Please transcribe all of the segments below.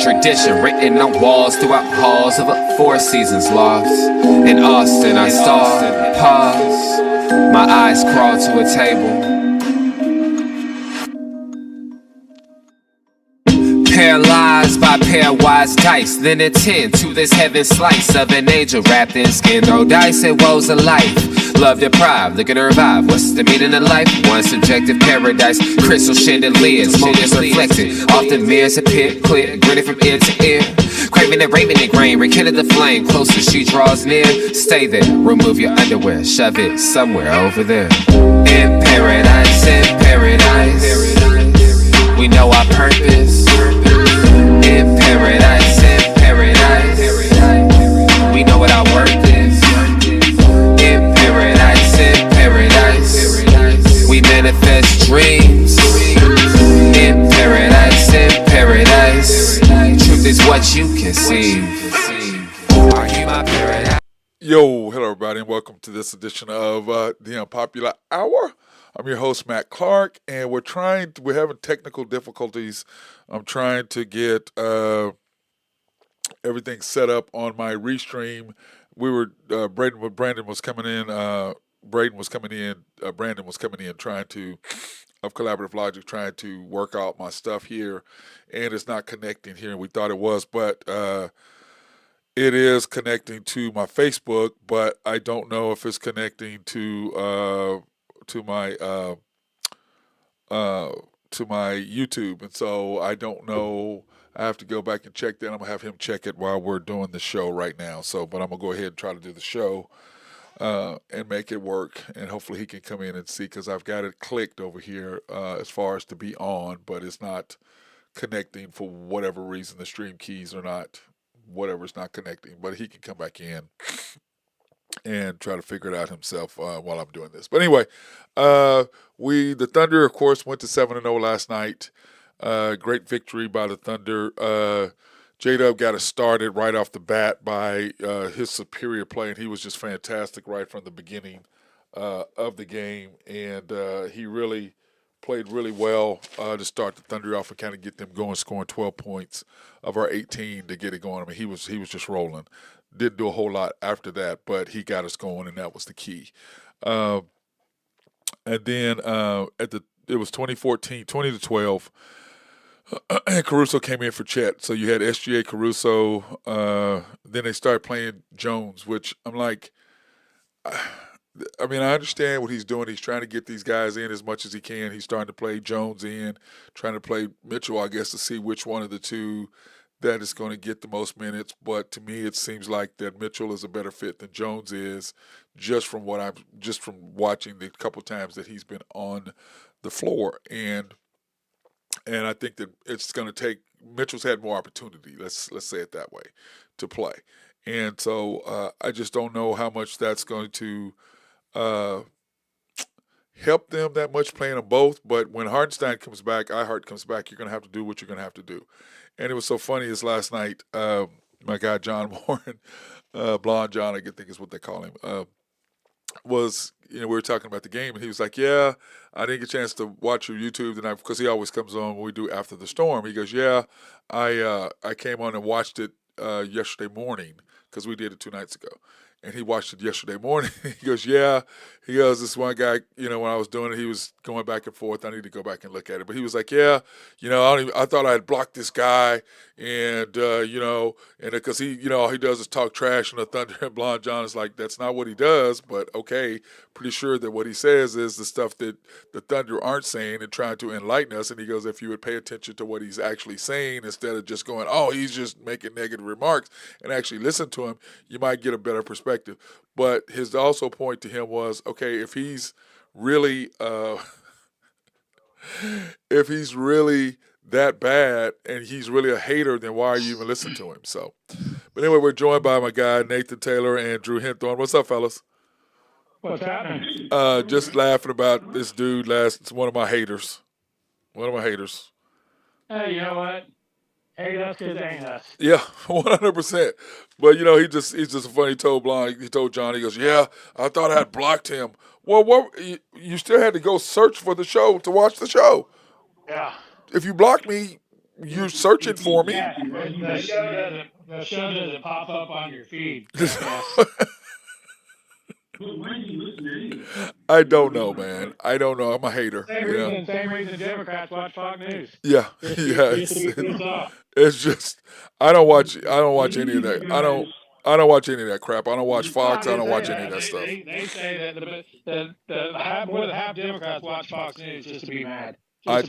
Tradition written on walls throughout halls of a Four Seasons loft. In Austin, I stall, pause, my eyes crawl to a table. Paralyzed by pairwise dice, then attend to this heaven slice of an angel wrapped in skin. Throw dice at woes of life, love deprived, looking to revive. What's the meaning of life? One subjective paradise, crystal chandeliers, motives reflected. Often mirrors appear clear, grinning from ear to ear. Craving and raving and grain, rekindle the flame. Closer she draws near, stay there. Remove your underwear, shove it somewhere over there. In paradise, we know our purpose. In paradise, we know what our worth is. In paradise, we manifest dreams. In paradise, truth is what you conceive. Are you my paradise? Yo, hello everybody, and welcome to this edition of the Unpopular Hour. I'm your host, Matt Clark, and we're having technical difficulties. I'm trying to get everything set up on my restream. Brandon was coming in, trying to, of Collaborative Logic, trying to work out my stuff here, and it's not connecting here, and we thought it was, but it is connecting to my Facebook, but I don't know if it's connecting to my YouTube, and so I don't know. I have to go back and check that. I'm gonna have him check it while we're doing the show right now. But I'm gonna go ahead and try to do the show and make it work, and hopefully he can come in and see, because I've got it clicked over here as far as to be on, but it's not connecting for whatever reason. The stream keys are not, whatever's not connecting, but he can come back in and try to figure it out himself while I'm doing this. But anyway, the Thunder, of course, went to 7-0 last night. Great victory by the Thunder. J-Dub got us started right off the bat by his superior play, and he was just fantastic right from the beginning of the game. And he really played really well to start the Thunder off and kind of get them going, scoring 12 points of our 18 to get it going. I mean, he was just rolling. Didn't do a whole lot after that, but he got us going, and that was the key. And then it was 20-12, and Caruso came in for Chet. So you had SGA, Caruso. Then they started playing Jones, which I'm like, I mean, I understand what he's doing. He's trying to get these guys in as much as he can. He's starting to play Jones in, trying to play Mitchell, I guess, to see which one of the two that is going to get the most minutes. But to me, it seems like that Mitchell is a better fit than Jones is, just from watching the couple times that he's been on the floor. And I think that it's going to take, Mitchell's had more opportunity, let's say it that way, to play. And so I just don't know how much that's going to help them that much, playing them both. But when Hartenstein comes back, Ihart comes back, you're going to have to do what you're going to have to do. And it was so funny is last night, my guy John Warren, Blonde John, I think is what they call him, was, we were talking about the game, and he was like, yeah, I didn't get a chance to watch your YouTube tonight, because he always comes on when we do After the Storm. He goes, yeah, I came on and watched it yesterday morning, because we did it 2 nights ago. And he watched it yesterday morning. He goes, yeah. He goes, this one guy, when I was doing it, he was going back and forth. I need to go back and look at it. But he was like, yeah, I thought I had blocked this guy. And, and because he, all he does is talk trash on the Thunder. And Blonde John is like, that's not what he does. But, okay, pretty sure that what he says is the stuff that the Thunder aren't saying and trying to enlighten us. And he goes, if you would pay attention to what he's actually saying instead of just going, oh, he's just making negative remarks, and actually listen to him, you might get a better perspective. But his also point to him was, okay, if he's really that bad and he's really a hater, then why are you even listening to him? So, but anyway, we're joined by my guy Nathan Taylor and Drew Hinthorn. What's up, fellas? What's happening? Just laughing about this dude. It's one of my haters. Hey, you know what? Hate us because ain't us. Yeah, 100%. But he's just funny. He told John, he goes, yeah, I thought I had blocked him. Well, you still had to go search for the show to watch the show. Yeah. If you blocked me, you're searching for me. Yeah, the show doesn't pop up on your feed. I don't know, man. I don't know. I'm a hater. Same reason Democrats watch Fox News. Yeah, yeah. It's just I don't watch any of that. I don't watch any of that crap. I don't watch Fox. I don't watch any of that stuff. They say that more than half Democrats watch Fox News just to be mad. I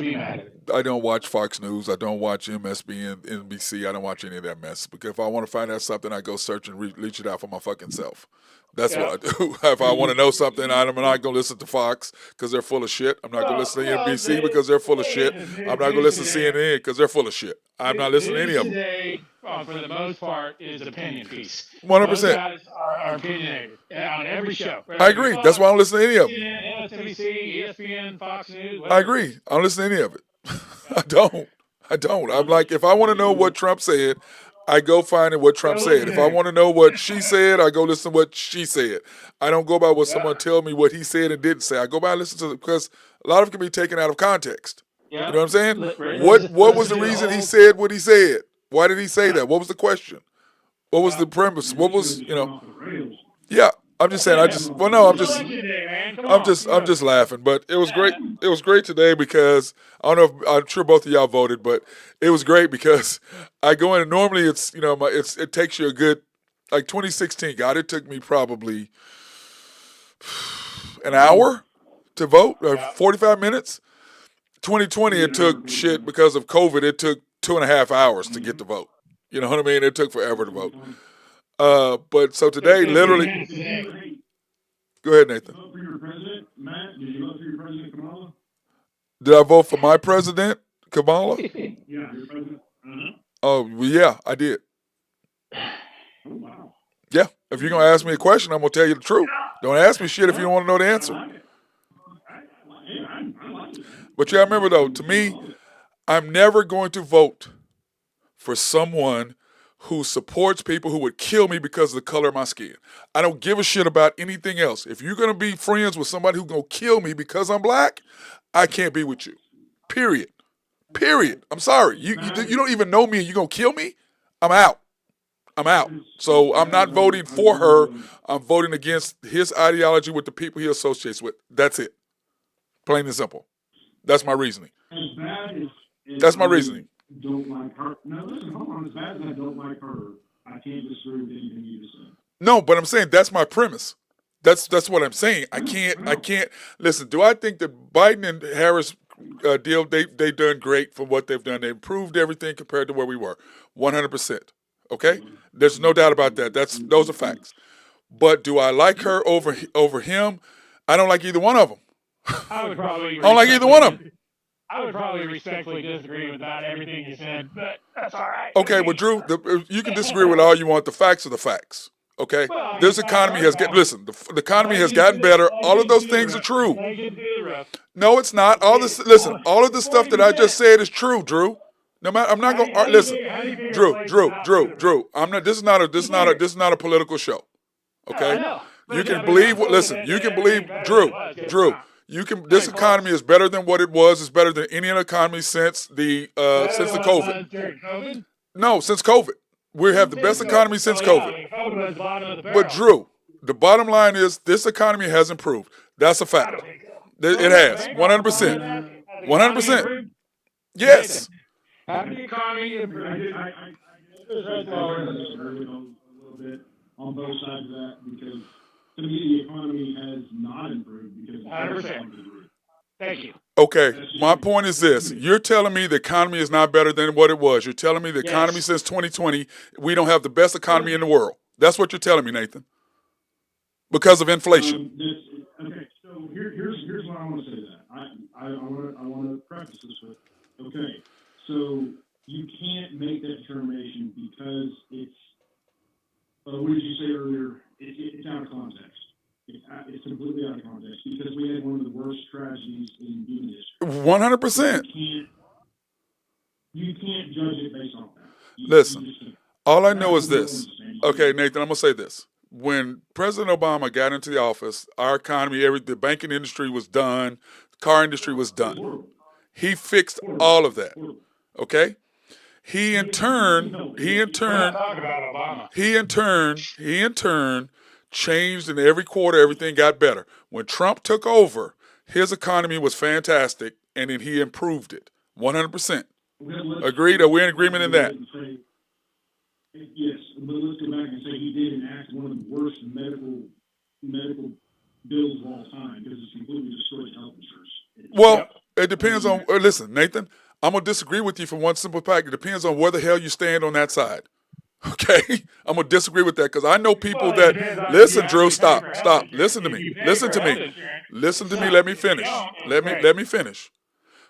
don't watch Fox News. I don't watch MSB and NBC. I don't watch any of that mess. Because if I want to find out something, I go search and reach it out for my fucking self. That's what I do. If I want to know something, I'm not going to listen to Fox because they're full of shit. I'm not going to listen to NBC because they're full of shit. I'm not going to listen to CNN because they're full of shit. I'm not listening to any of them. Today, for the most part, is opinion piece. 100%. Those guys are opinionated on every show. I agree. That's why I don't listen to any of them. CNN, MSNBC, ESPN, Fox News. I agree. I don't listen to any of it. I don't. I'm like, if I want to know what Trump said, I go find what Trump said. If I want to know what she said, I go listen to what she said. I don't go by what someone tell me what he said and didn't say. I go by and listen to it because a lot of it can be taken out of context. You know what I'm saying? What was the reason he said what he said? Why did he say that? What was the question? What was the premise? What was, Yeah, I'm just saying. I'm just laughing. But it was great. It was great today because I don't know. I'm sure both of y'all voted, but it was great because I go in and normally it's it takes you a good 2016. God, it took me probably an hour to vote, or 45 minutes. 2020, it took shit because of COVID. It took 2.5 hours to get to vote. You know what I mean? It took forever to vote. But so today, literally. Go ahead, Nathan. Did you vote for your president, Matt? Did you vote for your president, Kamala? Did I vote for my president, Kamala? Yeah, your president. Oh, well, yeah, I did. Oh, wow. Yeah. If you're gonna ask me a question, I'm gonna tell you the truth. Don't ask me shit if you don't want to know the answer. I like it. But yeah, remember though, to me, I'm never going to vote for someone who supports people who would kill me because of the color of my skin. I don't give a shit about anything else. If you're going to be friends with somebody who's going to kill me because I'm black, I can't be with you. Period. I'm sorry. You don't even know me and you're going to kill me? I'm out. So I'm not voting for her. I'm voting against his ideology with the people he associates with. That's it. Plain and simple. That's my reasoning. That's my reasoning. Don't like her. No, listen, hold on. As bad as I don't like her, I can't disagree with anything you just said. No, but I'm saying that's my premise. That's what I'm saying. I can't listen. Do I think that Biden and Harris deal they done great for what they've done? They improved everything compared to where we were. 100%. Okay, there's no doubt about that. Those are facts. But do I like her over him? I don't like either one of them. I don't like either one of them. I would probably respectfully disagree with about everything you said, but that's all right. Okay, well, Drew, you can disagree with all you want. The facts are the facts. Okay, this economy has the economy has gotten better. All of those things are true. No, it's not. All of the stuff that I just said is true, Drew. No matter, I'm not going to listen, Drew. I'm not. This is not a political show. Okay, you can believe. Listen, you can believe, Drew. This economy is better than what it was. It's better than any other economy since the COVID. No, since COVID. We have the best economy since COVID. But Drew, the bottom line is this economy has improved. That's a fact. It has. 100%. 100%. Yes. Have the economy improved? I disagree a little bit on both sides of that because to me, the economy has not improved because 100%. Thank you. Okay, my point is this. You're telling me the economy is not better than what it was. You're telling me the economy since 2020, we don't have the best economy in the world. That's what you're telling me, Nathan. Because of inflation. Okay, so here's why I want to say that. I want to preface this with, okay, so you can't make that determination because it's, what did you say earlier? It's out of context. It's completely out of context because we had one of the worst tragedies in human history. 100%. You can't judge it based on that. Listen, all I know is this. Okay, Nathan, I'm going to say this. When President Obama got into the office, our economy, the banking industry was done, the car industry was done. He fixed all of that. Okay? he in turn We're not talking about Obama. he in turn changed, and every quarter everything got better. When Trump took over, his economy was fantastic, and then he improved it 100%. Agreed? Are we in agreement in that? Yes, but let's go back and say he did enact one of the worst medical bills of all time because it's completely destroyed health insurance. Well, it depends on. Listen, Nathan, I'm gonna disagree with you for one simple fact. It depends on where the hell you stand on that side. Okay, I'm gonna disagree with that because I know people that listen. Drew, stop. Listen to me. Listen to me. Let me finish. Let me finish.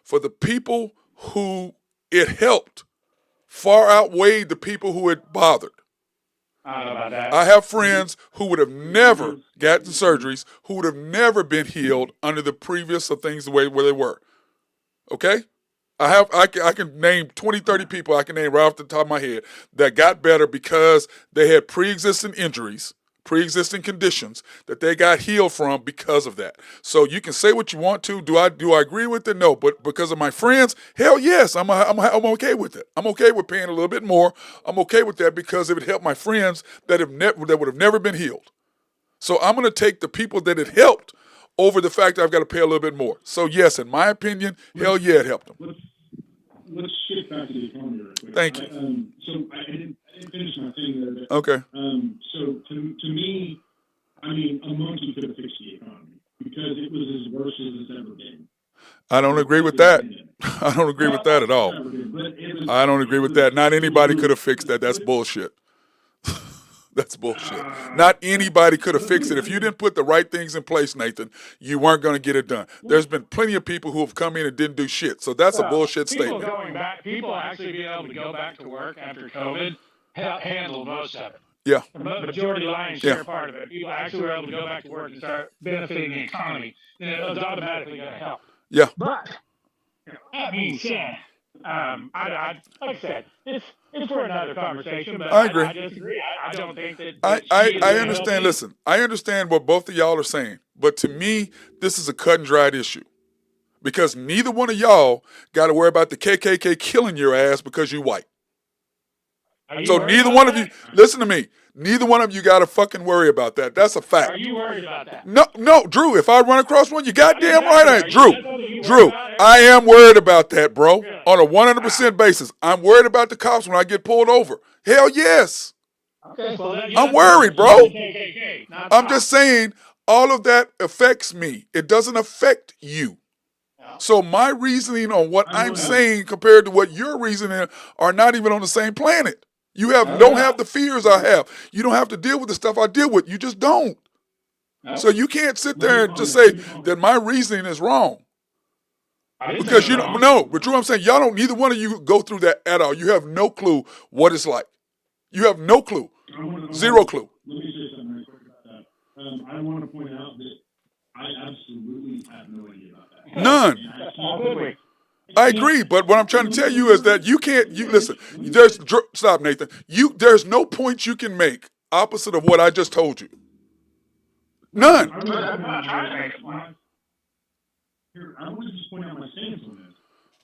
For the people who it helped, far outweighed the people who it bothered. I don't know about that. I have friends who would have never gotten surgeries, who would have never been healed under the previous of things the way where they were. Okay? I can name 20, 30 people I can name right off the top of my head that got better because they had pre-existing injuries, pre-existing conditions that they got healed from because of that. So you can say what you want to. Do I agree with it? No. But because of my friends, hell yes, I'm okay with it. I'm okay with paying a little bit more. I'm okay with that because it would help my friends that would have never been healed. So I'm going to take the people that it helped over the fact that I've got to pay a little bit more. So yes, in my opinion, hell yeah, it helped them. Let's shift back to the economy real quick. Thank you. So I didn't finish my thing there. But, Okay. So to me, I mean, a monkey could have fixed the economy because it was as worse as it's ever been. I don't agree with that. I don't agree with that at all. I don't agree with that. Not anybody could have fixed that. That's bullshit. That's bullshit. Not anybody could have fixed it. If you didn't put the right things in place, Nathan, you weren't going to get it done. There's been plenty of people who have come in and didn't do shit. So that's a bullshit statement. People actually being able to go back to work after COVID handled most of it. Yeah. The majority lion's share part of it. People actually were able to go back to work and start benefiting the economy. And it was automatically going to help. Yeah. But that being said, like I said, it's for another conversation. But I agree. I disagree. I don't think that. I understand. Listen, I understand what both of y'all are saying, but to me, this is a cut and dried issue because neither one of y'all got to worry about the KKK killing your ass because you white. So neither one of you, listen to me. Neither one of you got to fucking worry about that. That's a fact. Are you worried about that? No, Drew. If I run across one, you goddamn right I am. Drew, I am worried about that, bro. On a 100% basis, I'm worried about the cops when I get pulled over. Hell yes. Okay, I'm worried, bro. I'm just saying, all of that affects me. It doesn't affect you. So my reasoning on what I'm saying compared to what you're reasoning are not even on the same planet. You don't have the fears I have. You don't have to deal with the stuff I deal with. You just don't. So you can't sit there and just say that my reasoning is wrong. Because you don't know. But Drew, I'm saying y'all don't, neither one of you go through that at all. You have no clue what it's like. You have no clue. Zero clue. Let me say something real quick about that. I want to point out that I absolutely have no idea about that. None. I agree, but what I'm trying to tell you is that you can't. Listen. Stop, Nathan. There's no point you can make opposite of what I just told you. None. I want to just point out my stance on this.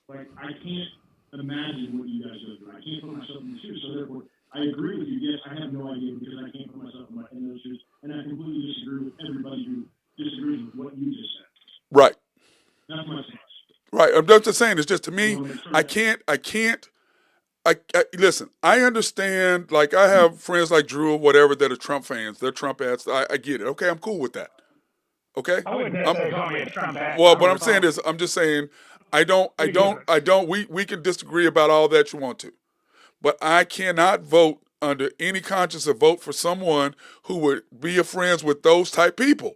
Like, I can't imagine what you guys go through. I can't put myself in the shoes. So therefore, I agree with you. Yes, I have no idea because I can't put myself in those shoes, and I completely disagree with everybody who disagrees with what you just said. Right. That's my stance. Right. I'm just saying. It's just to me. I can't. Listen. I understand. Like I have friends like Drew or whatever that are Trump fans. They're Trump ads. I get it. Okay. I'm cool with that. Okay. I wouldn't necessarily call me a Trump ad. Well, what I'm saying is, I'm just saying, I don't. We can disagree about all that you want to, but I cannot vote under any conscience or vote for someone who would be friends with those type people.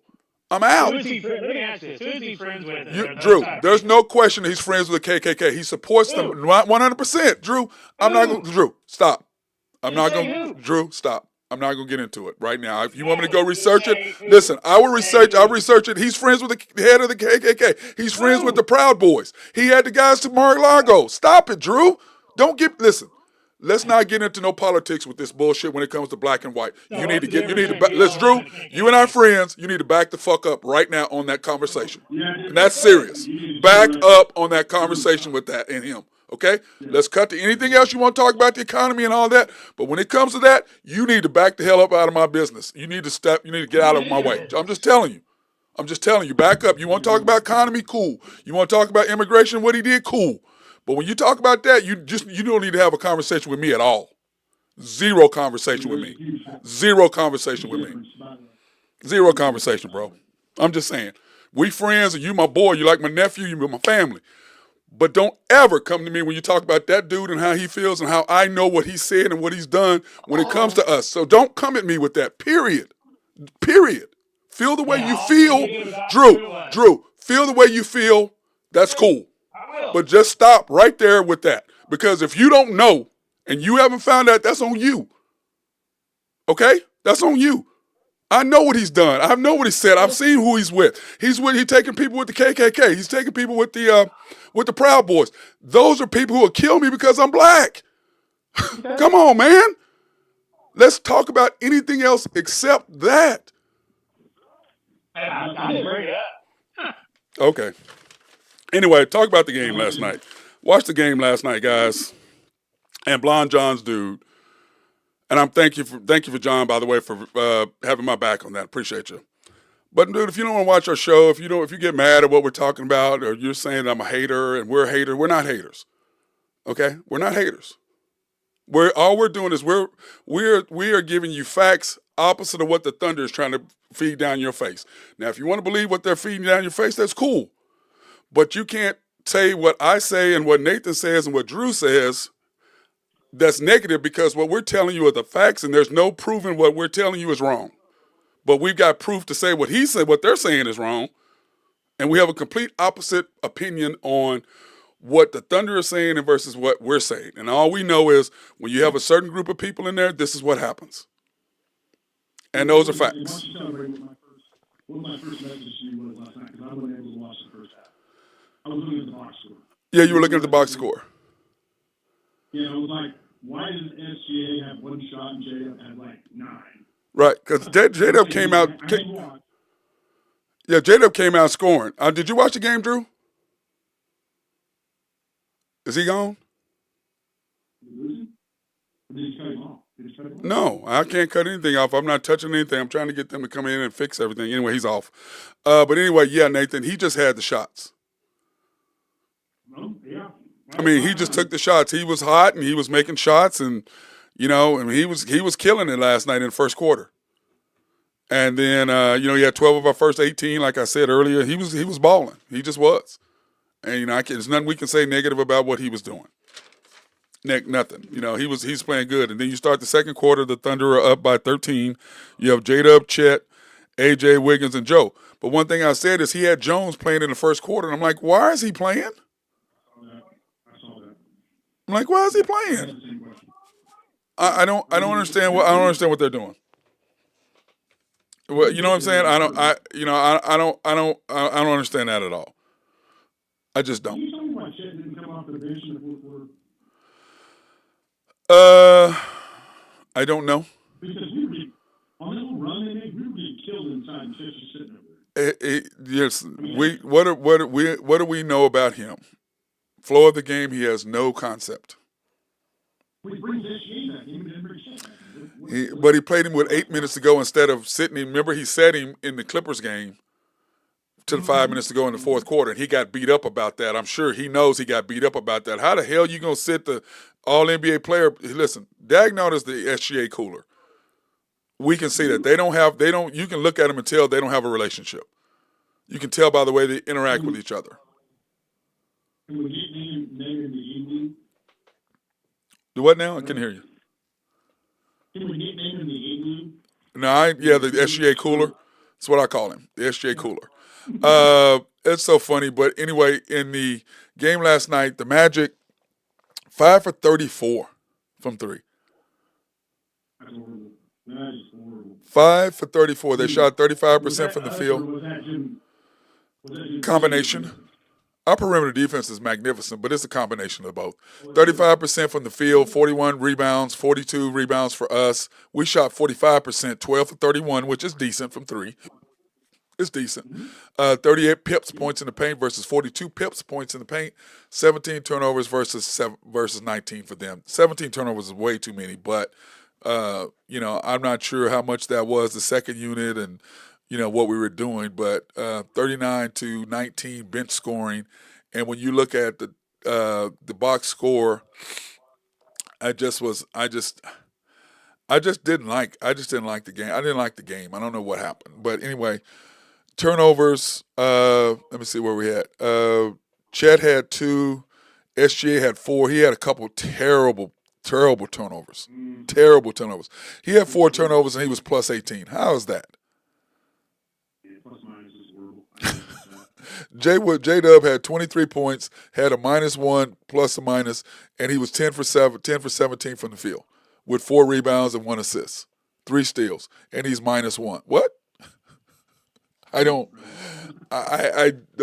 I'm out. Let me ask this. Who is he friends with? Drew, there's no question he's friends with the KKK. He supports them 100%. Drew, I'm not going to. Drew, stop. I'm not going to. Drew, stop. I'm not going to get into it right now. If you want me to go research it, listen, I'll research it. He's friends with the head of the KKK. He's friends with the Proud Boys. He had the guys to Mar-a-Lago. Stop it, Drew. Listen. Let's not get into no politics with this bullshit when it comes to black and white. Let's, Drew, you and our friends, you need to back the fuck up right now on that conversation. And that's serious. Back up on that conversation with that and him. Okay? Let's cut to anything else you want to talk about, the economy and all that. But when it comes to that, you need to back the hell up out of my business. You need to get out of my way. I'm just telling you, back up. You want to talk about economy? Cool. You want to talk about immigration, what he did? Cool. But when you talk about that, you don't need to have a conversation with me at all. Zero conversation with me. Zero conversation with me. Zero conversation, bro. I'm just saying. We friends and you my boy, you like my nephew, you my family. But don't ever come to me when you talk about that dude and how he feels and how I know what he said and what he's done when it comes to us. So don't come at me with that, period. Period. Feel the way you feel. Drew, feel the way you feel. That's cool. But just stop right there with that. Because if you don't know and you haven't found out, that's on you. Okay? That's on you. I know what he's done. I know what he said. I've seen who he's with. He's taking people with the KKK. He's taking people with the Proud Boys. Those are people who will kill me because I'm black. Come on, man. Let's talk about anything else except that. I didn't bring it up. Okay. Anyway, talk about the game last night. Watch the game last night, guys. And Blonde John's dude. And I'm thank you for John, by the way, for having my back on that. Appreciate you. But dude, if you don't want to watch our show, if you get mad at what we're talking about, or you're saying I'm a hater and we're a hater, we're not haters. Okay, we're not haters. All we're doing is we are giving you facts opposite of what the Thunder is trying to feed down your face. Now, if you want to believe what they're feeding down your face, that's cool. But you can't say what I say and what Nathan says and what Drew says. That's negative because what we're telling you are the facts, and there's no proving what we're telling you is wrong. But we've got proof to say what he said, what they're saying is wrong, and we have a complete opposite opinion on what the Thunder is saying and versus what we're saying. And all we know is when you have a certain group of people in there, this is what happens. And those are facts. What my first message to you was last night because I wasn't able to watch the first half. I was looking at the box score. Yeah, you were looking at the box score. Yeah, I was like, why does SGA have one shot and J-Dub had like 9? Right, because J-Dub came out. Yeah, J-Dub came out scoring. Did you watch the game, Drew? Is he gone? Did he cut him off? No, I can't cut anything off. I'm not touching anything. I'm trying to get them to come in and fix everything. Anyway, he's off. But anyway, yeah, Nathan, he just had the shots. No, yeah. I mean, he just took the shots. He was hot and he was making shots, and he was killing it last night in the first quarter. And then he had 12 of our first 18. Like I said earlier, he was balling. He just was. And there's nothing we can say negative about what he was doing. Nothing. He's playing good. And then you start the second quarter, the Thunder are up by 13. You have J-Dub, Chet, AJ, Wiggins, and Joe. But one thing I said is he had Jones playing in the first quarter, and I'm like, why is he playing? I'm like, why is he playing? I don't understand what they're doing. Well, you know what I'm saying? I don't understand that at all. I just don't. You talking about Chet didn't come off the bench in the fourth quarter? I don't know. Because on this little run they made, we were getting killed inside and Chet just sitting over there. Yes, what do we know about him? Flow of the game, he has no concept. We bring this game back. He didn't bring Chet back. But he played him with 8 minutes to go instead of sitting him. Remember, he sat him in the Clippers game to the 5 minutes to go in the fourth quarter, and he got beat up about that. I'm sure he knows he got beat up about that. How the hell you going to sit the All-NBA player? Listen, Dagnall is the SGA cooler. We can see that. You can look at them and tell they don't have a relationship. You can tell by the way they interact with each other. Can we get name in the evening? Do what now? I can hear you. Can we get name in the evening? No, the SGA cooler. That's what I call him, the SGA cooler. It's so funny. But anyway, in the game last night, the Magic, 5 for 34 from three. That's horrible. That is horrible. 5 for 34. They shot 35% from the field. Was that Jim Combination. Our perimeter defense is magnificent, but it's a combination of both. 35% from the field, 41 rebounds, 42 rebounds for us. We shot 45%, 12 for 31, which is decent from three. It's decent. 38 pips points in the paint versus 42 pips points in the paint. 17 turnovers versus 19 for them. 17 turnovers is way too many, but I'm not sure how much that was the second unit and what we were doing, but 39 to 19 bench scoring, and when you look at the box score, I just didn't like the game. I didn't like the game. I don't know what happened, but anyway, turnovers. Let me see where we had. Chet had 2. SGA had 4. He had a couple terrible turnovers. Terrible turnovers. He had 4 turnovers and he was plus 18. How is that? Plus minus is horrible. J Dub had 23 points, had a -1 plus a minus, and he was 10 for 17 from the field with 4 rebounds and 1 assist, 3 steals, and he's -1. What? The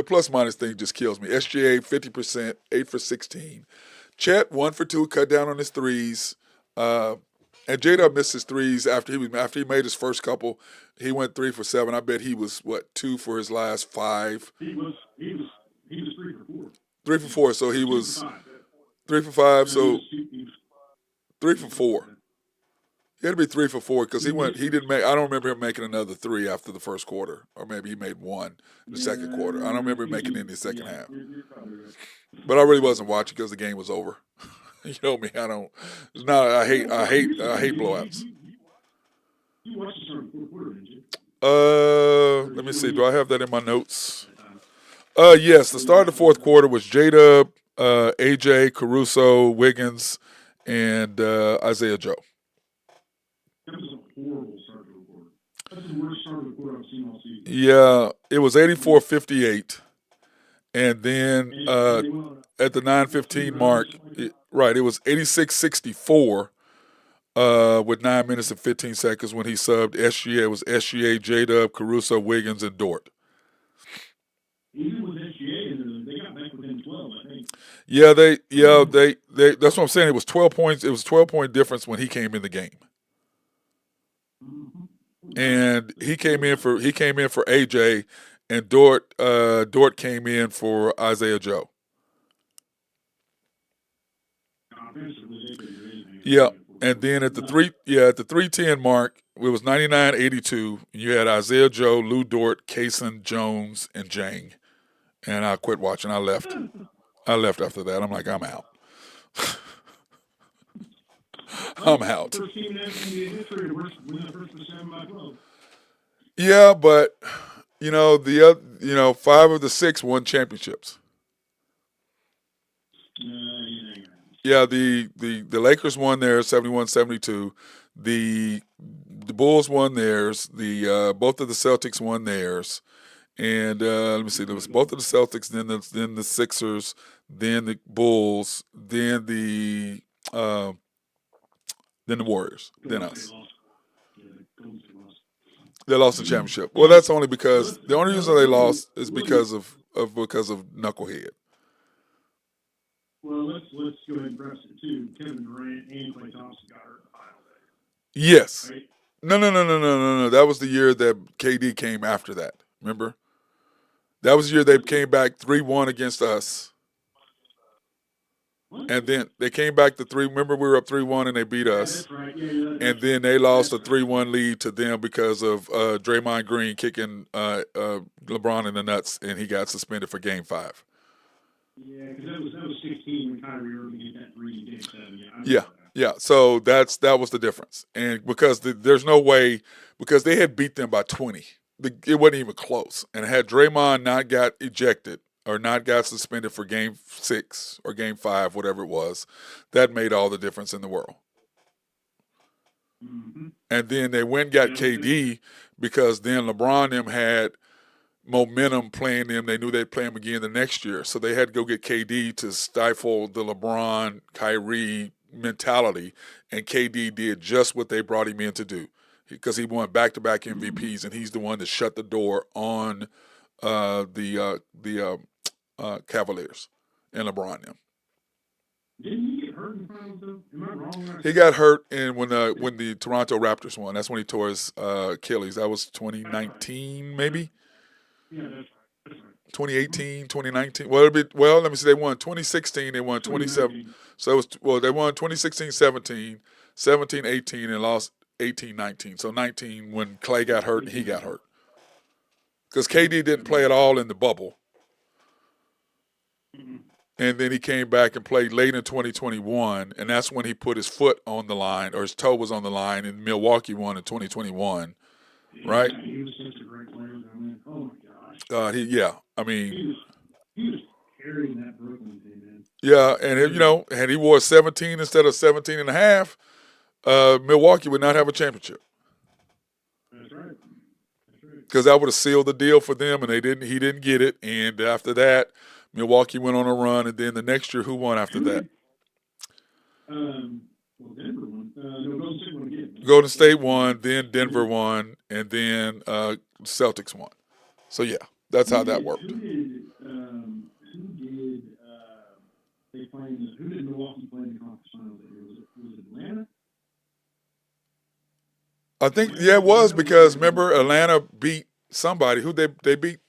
plus minus thing just kills me. SGA 50%, 8 for 16. Chet 1 for 2, cut down on his threes. And J-Dub missed his threes after he made his first couple. He went 3 for 7. I bet he was 2 for his last 5. He was 3 for 4. 3 for 4, so he was 3 for 5. So 3 for 4. He had to be 3 for 4 because he didn't make. I don't remember him making another 3 after the first quarter, or maybe he made 1 in the second quarter. I don't remember him making it in the second half. You're probably right. But I really wasn't watching because the game was over. You know me. I don't. It's not. I hate blowouts. You watched the start of the fourth quarter, didn't you? Let me see. Do I have that in my notes? Yes. The start of the fourth quarter was J-Dub, AJ, Caruso, Wiggins, and Isaiah Joe. That was a horrible start to the quarter. That's the worst start of the quarter I've seen all season. Yeah, it was 84-58, and then at the 9:15 mark, it was 86-64 with 9 minutes and 15 seconds when he subbed SGA. It was SGA, J-Dub, Caruso, Wiggins, and Dort. Even with SGA in there, they got back within 12, I think. Yeah, they. That's what I'm saying. It was 12 points. It was 12-point difference when he came in the game. And he came in for AJ, and Dort came in for Isaiah Joe. Yeah, and then at the 3:10 mark, it was 99-82. You had Isaiah Joe, Lou Dort, Kaysen, Jones, and Jang, and I quit watching. I left after that. I'm like, I'm out. I'm out. First team in NBA history to win the first for 7 by 12. Yeah, but 5 of the 6 won championships. Yeah, the Lakers won theirs 71-72. The Bulls won theirs. The both of the Celtics won theirs. And let me see, there was both of the Celtics, then the Sixers, then the Bulls, then the Warriors, then us. They lost the championship. Well, that's only because the only reason they lost is because of Knucklehead. Well, let's go ahead and press it too. Kevin Durant and Klay Thompson got hurt in the final day. Yes. Right? No. That was the year that KD came after that. Remember? That was the year they came back 3-1 against us. What? And then they came back to 3. Remember, we were up 3-1 and they beat us. That's right. Yeah, And then they lost a 3-1 lead to them because of Draymond Green kicking LeBron in the nuts, and he got suspended for Game 5. Yeah, because that was 16 when Kyrie Irving hit that 3 in Game 7. Yeah. So that was the difference, and because there's no way, because they had beat them by 20, it wasn't even close. And had Draymond not got ejected or not got suspended for Game 6 or Game 5, whatever it was, that made all the difference in the world. Mm-hmm. And then they went and got KD because then LeBron and them had momentum playing them. They knew they'd play him again the next year. So they had to go get KD to stifle the LeBron, Kyrie mentality. And KD did just what they brought him in to do because he won back-to-back MVPs, and he's the one that shut the door on the Cavaliers and LeBron and them. Didn't he get hurt in finals, though? Am I wrong? He got hurt when the Toronto Raptors won. That's when he tore his Achilles. That was 2019, maybe. Yeah, that's right. That's right. 2018, 2019. Well, let me see. They won 2016. They won 27. 2019. So it was, they won 2016, 17, 17, 18, and lost 18, 19. So 19 when Clay got hurt and he got hurt. Because KD didn't play at all in the bubble. Mhm. And then he came back and played late in 2021, and that's when he put his foot on the line, or his toe was on the line, and Milwaukee won in 2021, right? Yeah, he was such a great player. I mean, oh my gosh. I mean, He was carrying that Brooklyn team, man. yeah, and had he wore 17 instead of 17 and a half, Milwaukee would not have a championship. That's right. That's right. Because that would have sealed the deal for them, and he didn't get it. And after that, Milwaukee went on a run, and then the next year, who won after that? Well, Denver won. No, Golden State won again. Golden State won, then Denver won, and then Celtics won. So yeah, that's how that worked. Who did they play in who did Milwaukee play in the conference finals that year? Was it Atlanta? I think it was because remember Atlanta beat somebody who they beat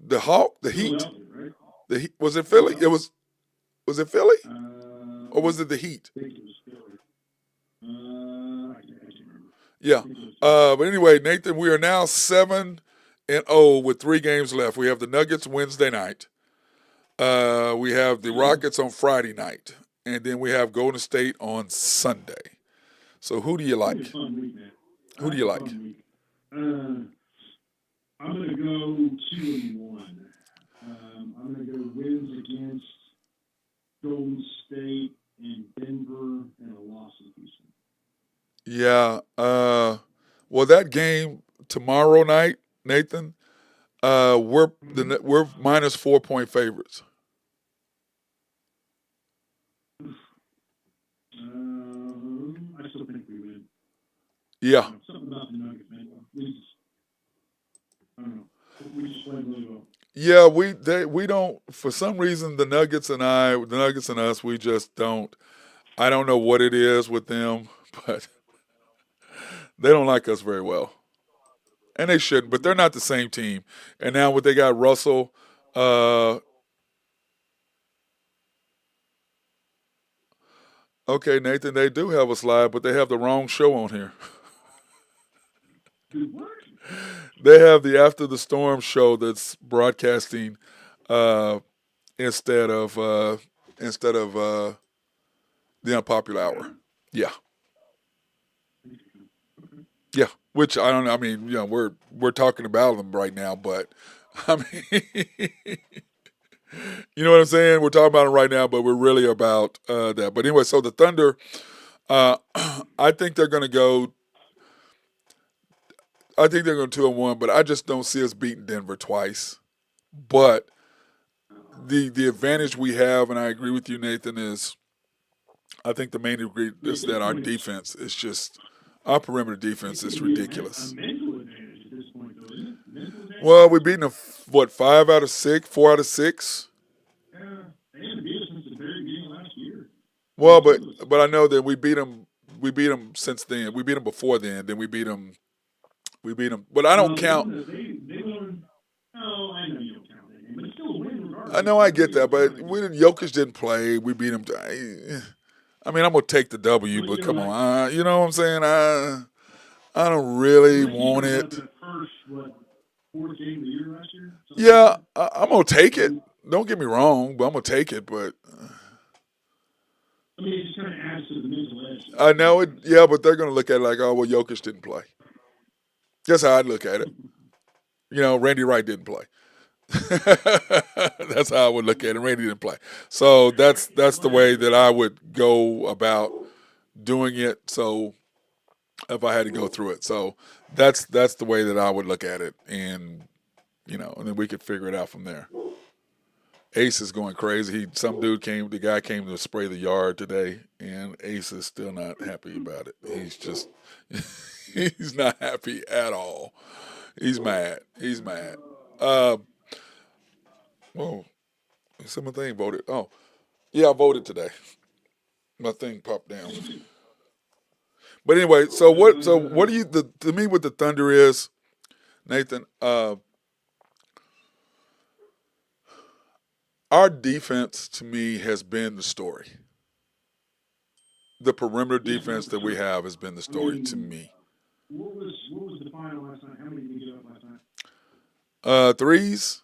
the Heat. Philadelphia, right? The Heat, was it Philly? Was it Philly or was it the Heat? I think it was Philly. I can't remember. Yeah. But anyway, Nathan, we are now 7-0 with 3 games left. We have the Nuggets Wednesday night. We have the Rockets on Friday night, and then we have Golden State on Sunday. So who do you like? It's a fun week, man. Who do you like? I'm going to go 2-1. I'm going to go wins against Golden State and Denver and a loss in Houston. Yeah. Well, that game tomorrow night, Nathan, we're minus 4-point favorites. I still think we win. Yeah. Something about the Nuggets, man. I don't know. We just played really well. Yeah, we don't, for some reason, the Nuggets and us, we just don't. I don't know what it is with them, but they don't like us very well, and they shouldn't. But they're not the same team. And now what they got, Russell. Okay, Nathan, they do have a slide, but they have the wrong show on here. What? They have the After the Storm show that's broadcasting instead of the Unpopular Hour. Yeah, yeah. Which I don't know. I mean, we're talking about them right now, but I mean, you know what I'm saying? We're talking about it right now, but we're really about that. But anyway, so the Thunder, I think they're going to go. I think they're going 2-1, but I just don't see us beating Denver twice. But the advantage we have, and I agree with you, Nathan, is I think the main degree is that our defense is just our perimeter defense is ridiculous. A mental advantage at this point, though, isn't it? Mental advantage? Well, we've beaten them 5 out of 6, 4 out of 6. Yeah, they haven't beat us since the very beginning of last year. Well, but I know that we beat them. We beat them since then. We beat them before then. Then we beat them. But I don't count. They won. Oh, I know you don't count that game, but it's still a win regardless. I know I get that, but Jokic didn't play. We beat him. I mean, I'm gonna take the W, but come on, you know what I'm saying? I don't really want it. The first, fourth game of the year last year? Yeah, I'm gonna take it. Don't get me wrong, but I'm gonna take it. But I mean, it just kind of adds to the mental edge. I know it. Yeah, but they're gonna look at it like, oh well, Jokic didn't play. That's how I'd look at it. Randy Wright didn't play. That's how I would look at it. Randy didn't play. So that's the way that I would go about doing it. So if I had to go through it. So that's the way that I would look at it. And and then we could figure it out from there. Ace is going crazy. The guy came to spray the yard today, and Ace is still not happy about it. He's just he's not happy at all. He's mad. Whoa. So my thing voted. Oh, yeah, I voted today. My thing popped down. But anyway, so what do you to me what the Thunder is, Nathan, Our defense, to me, has been the story. The perimeter defense that we have has been the story to me. What was the final last night? How many did we get up last night? Threes?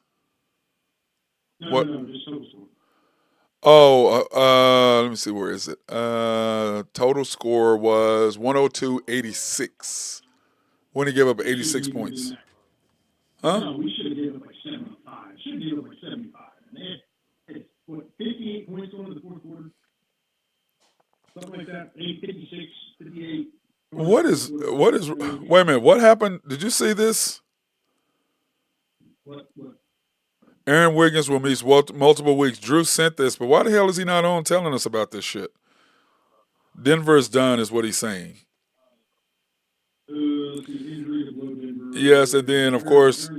What? No, just total score. Oh, let me see. Where is it? Total score was 102-86. When he gave up 86 points. Huh? No, we should have given up like 75. Should have given up like 75. And they had, what, 58 points going into the fourth quarter? Something like that. 56, 58. What is, wait a minute, what happened? Did you see this? What? Aaron Wiggins will miss multiple weeks. Drew sent this, but why the hell is he not on telling us about this shit? Denver is done, is what he's saying. Injury to Denver. Yes, and then of course,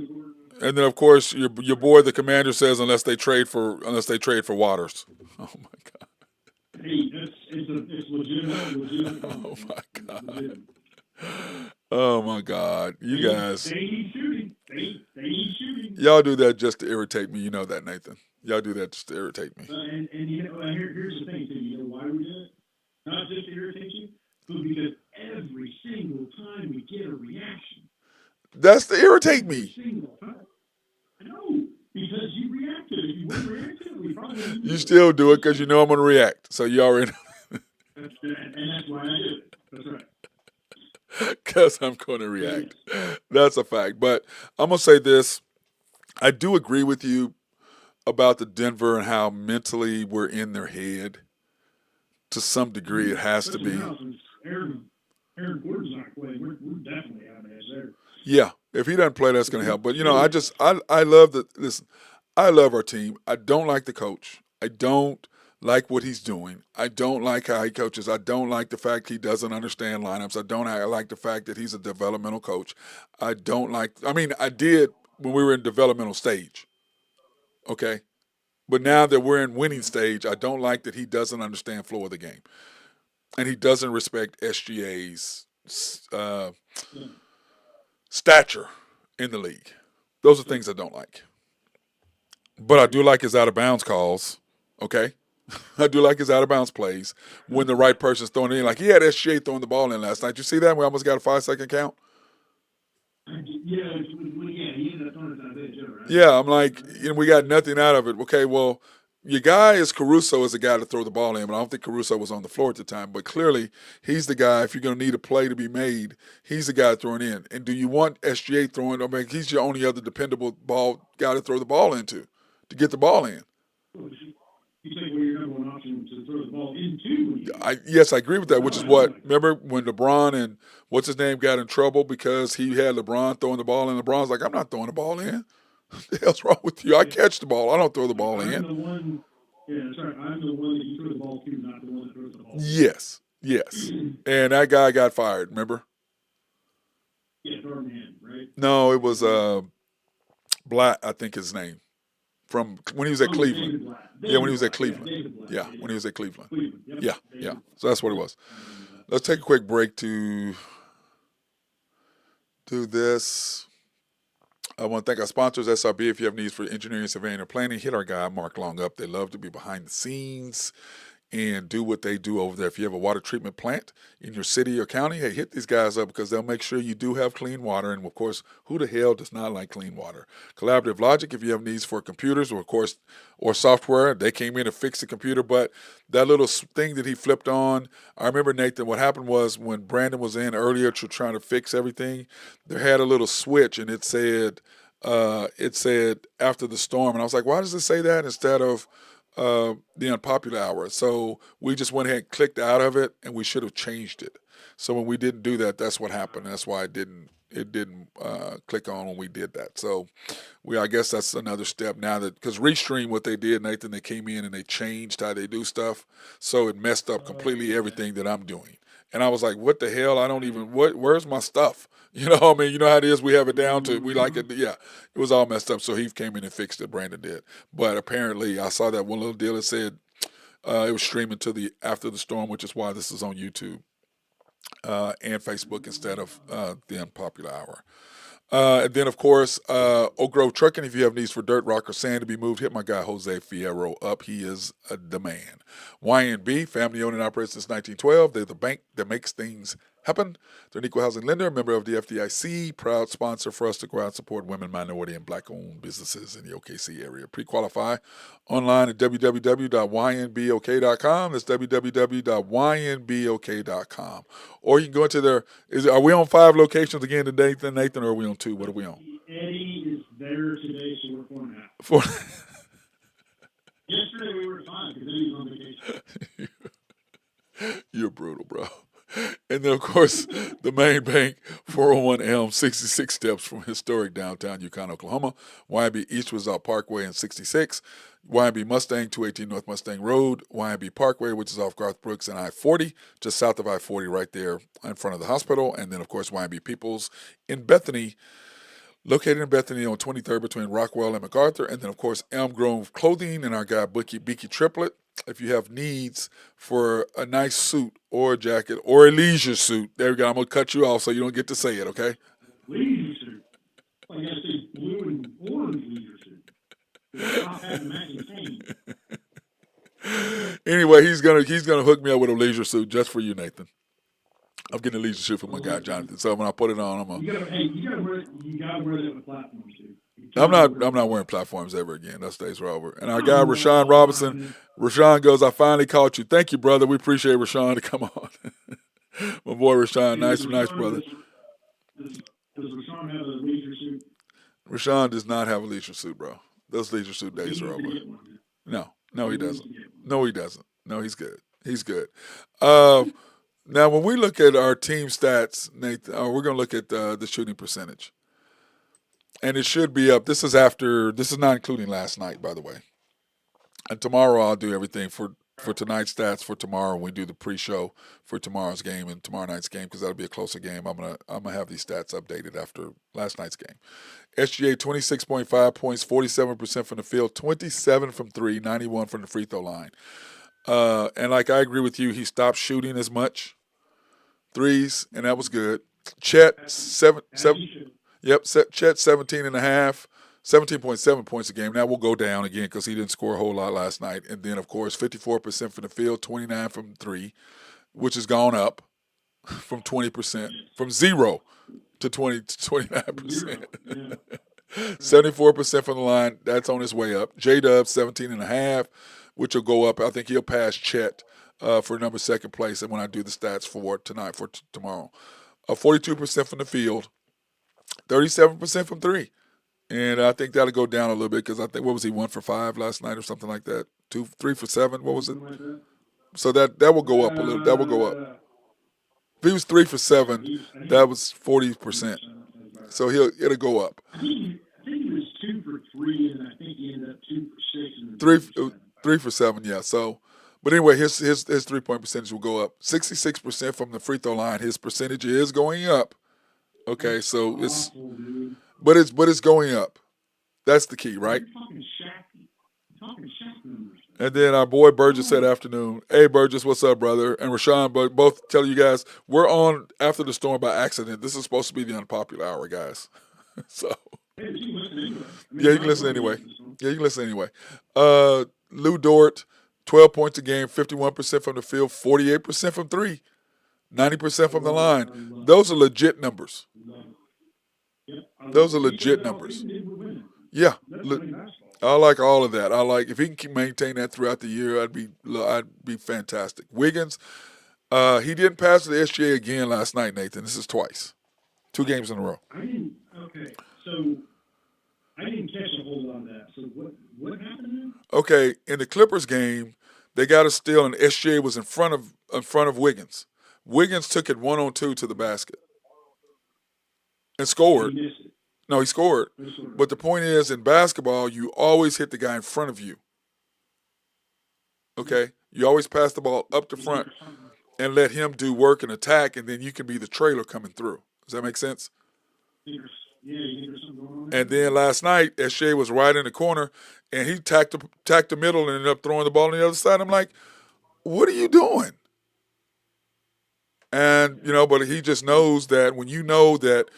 your boy, the commander, says unless they trade for Waters. Oh my god. Hey, it's legitimate. Oh my god. Oh my god. You guys. They need shooting. They need shooting. Y'all do that just to irritate me. You know that, Nathan. Y'all do that just to irritate me. And here's the thing, too. You know why we do it? Not just to irritate you, but because every single time we get a reaction. That's to irritate me. Single time. I know, because you reacted. If you wouldn't react to it, we probably wouldn't do You it. still do it because you know I'm going to react. So you already know. And that's why I do it. That's right. Because I'm going to react. That's a fact. But I'm going to say this. I do agree with you about the Denver and how mentally we're in their head. To some degree, it has to be. Aaron Gordon's not playing. We're definitely out of edge there. Yeah, if he doesn't play, that's going to help. But, I love listen, I love our team. I don't like the coach. I don't like what he's doing. I don't like how he coaches. I don't like the fact he doesn't understand lineups. I don't like the fact that he's a developmental coach. I did when we were in developmental stage. Okay? But now that we're in winning stage, I don't like that he doesn't understand flow of the game. And he doesn't respect SGA's stature in the league. Those are things I don't like. But I do like his out-of-bounds calls, okay? I do like his out-of-bounds plays when the right person's throwing it in. Like, he had SGA throwing the ball in last night. You see that? We almost got a 5-second count. Yeah, he ended up throwing it on the bench, right? Yeah, I'm like, we got nothing out of it. Okay, well, your guy is Caruso is the guy to throw the ball in, but I don't think Caruso was on the floor at the time. But clearly, he's the guy, if you're going to need a play to be made, he's the guy throwing in. And do you want SGA throwing? I mean, he's your only other dependable guy to throw the ball into, to get the ball in. You say well, your number one option to throw the ball into. Yes, I agree with that, which is what, remember when LeBron and what's his name got in trouble because he had LeBron throwing the ball in? LeBron's like, I'm not throwing the ball in. What the hell's wrong with you? I catch the ball. I don't throw the ball in. I'm the one that you throw the ball to, not the one that throws the ball. Yes. And that guy got fired, remember? Yeah, Thornton, right? No, it was Black, I think his name. From when he was at Cleveland. Yeah, when he was at Cleveland. Yeah, when he was at Cleveland. Yeah. So that's what it was. Let's take a quick break to do this. I want to thank our sponsors, SRB. If you have needs for engineering, surveying, or planning, hit our guy, Mark Long, up. They love to be behind the scenes and do what they do over there. If you have a water treatment plant in your city or county, hey, hit these guys up because they'll make sure you do have clean water. And, of course, who the hell does not like clean water? Collaborative Logic, if you have needs for computers or software, they came in to fix the computer. But that little thing that he flipped on, I remember, Nathan, what happened was when Brandon was in earlier trying to fix everything, there had a little switch, and it said after the storm. And I was like, why does it say that instead of the unpopular hour? So we just went ahead and clicked out of it, and we should have changed it. So when we didn't do that, that's what happened. That's why it didn't click on when we did that. So I guess that's another step now that, because Restream, what they did, Nathan, they came in and they changed how they do stuff. So it messed up completely everything that I'm doing. And I was like, what the hell? Where's my stuff? You know, I mean, you know how it is. We have it down to, we like it. Yeah, it was all messed up. So he came in and fixed it. Brandon did. But apparently I saw that one little deal that said it was streaming to after the storm, which is why this is on YouTube and Facebook instead of the unpopular hour. And then, of course, Oak Grove Trucking. If you have needs for dirt, rock, or sand to be moved, hit my guy Jose Fierro up. He is the man. YNB, family owned and operated since 1912. They're the bank that makes things happen. They're an equal housing lender, member of the FDIC, proud sponsor for us to go out and support women, minority, and black-owned businesses in the OKC area. Pre-qualify online at www.ynbok.com. That's www.ynbok.com. Or you can go into their. Are we on 5 locations again today, Nathan, or are we on 2? What are we on? Eddie is there today, so we're 4.5. 4. Yesterday we were at 5 because Eddie was on vacation. You're brutal, bro. And then, of course, the main bank, 401 Elm, 66 steps from historic downtown Yukon, Oklahoma. YB East Resort Parkway in 66. YB Mustang, 218 North Mustang Road. YB Parkway, which is off Garth Brooks and I-40, just south of I-40 right there in front of the hospital. And then, of course, YB Peoples in Bethany, located in Bethany on 23rd between Rockwell and MacArthur. And then, of course, Elm Grove Clothing and our guy Beaky Triplet. If you have needs for a nice suit or a jacket or a leisure suit, there we go. I'm going to cut you off so you don't get to say it, okay? Leisure suit. I got to say blue and orange leisure suit. Top hat and matching chain. Anyway, he's gonna hook me up with a leisure suit just for you, Nathan. I'm getting a leisure suit for my guy Jonathan. So when I put it on, You gotta wear that with platforms too. I'm not wearing platforms ever again. Those days are over. And our guy Rashawn Robinson, Rashawn goes, I finally caught you. Thank you, brother. We appreciate Rashawn to come on. My boy Rashawn, nice brother. Does Rashawn have a leisure suit? Rashawn does not have a leisure suit, bro. Those leisure suit days are over. No, he doesn't. No, he doesn't. No, he's good. He's good. Now, when we look at our team stats, Nathan, we're going to look at the shooting percentage. And it should be up. This is not including last night, by the way. And tomorrow I'll do everything for tonight's stats for tomorrow. We do the pre-show for tomorrow's game and tomorrow night's game because that'll be a closer game. I'm gonna have these stats updated after last night's game. SGA 26.5 points, 47% from the field, 27 from 3, 91 from the free throw line. And like I agree with you, he stopped shooting as much threes, and that was good. Chet Chet 17.7 points a game. That will go down again because he didn't score a whole lot last night. And then, of course, 54% from the field, 29 from 3, which has gone up from 20%, from 0 to 29%. 74% from the line, that's on his way up. J-Dub, 17.5, which will go up. I think he'll pass Chet for number 2nd place. And when I do the stats for tonight, for tomorrow, 42% from the field, 37% from 3. And I think that'll go down a little bit because I think, what was he, 1 for 5 last night or something like that? 3 for 7, what was it? So that will go up a little. That will go up. If he was 3 for 7, that was 40%. So it'll go up. I think he was 2 for 3, and I think he ended up 2 for 6. 3 for 7, yeah. So, but anyway, his 3-point percentage will go up. 66% from the free throw line. His percentage is going up. Okay, so it's going up. That's the key, right? You're talking Shaq numbers. And then our boy Burgess said afternoon. Hey, Burgess, what's up, brother? And Rashawn, both tell you guys, we're on After the Storm by accident. This is supposed to be the unpopular hour, guys. So, Hey, you can listen anyway. yeah, you can listen anyway. Lou Dort, 12 points a game, 51% from the field, 48% from 3, 90% from the line. Those are legit numbers. Those are legit numbers. Yeah, I like all of that. I like if he can maintain that throughout the year, I'd be fantastic. Wiggins, he didn't pass the SGA again last night, Nathan. This is twice, 2 games in a row. So I didn't catch a whole lot of that. So what happened then? Okay, in the Clippers game, they got a steal and SGA was in front of Wiggins. Wiggins took it 1-on-2 to the basket and scored. He missed it. No, he scored. But the point is, in basketball, you always hit the guy in front of you. Okay? You always pass the ball up the front and let him do work and attack, and then you can be the trailer coming through. Does that make sense? Yeah, you think there's something going on? And then last night, SGA was right in the corner, and he tacked the middle and ended up throwing the ball on the other side. I'm like, what are you doing? And, but he just knows that when you know that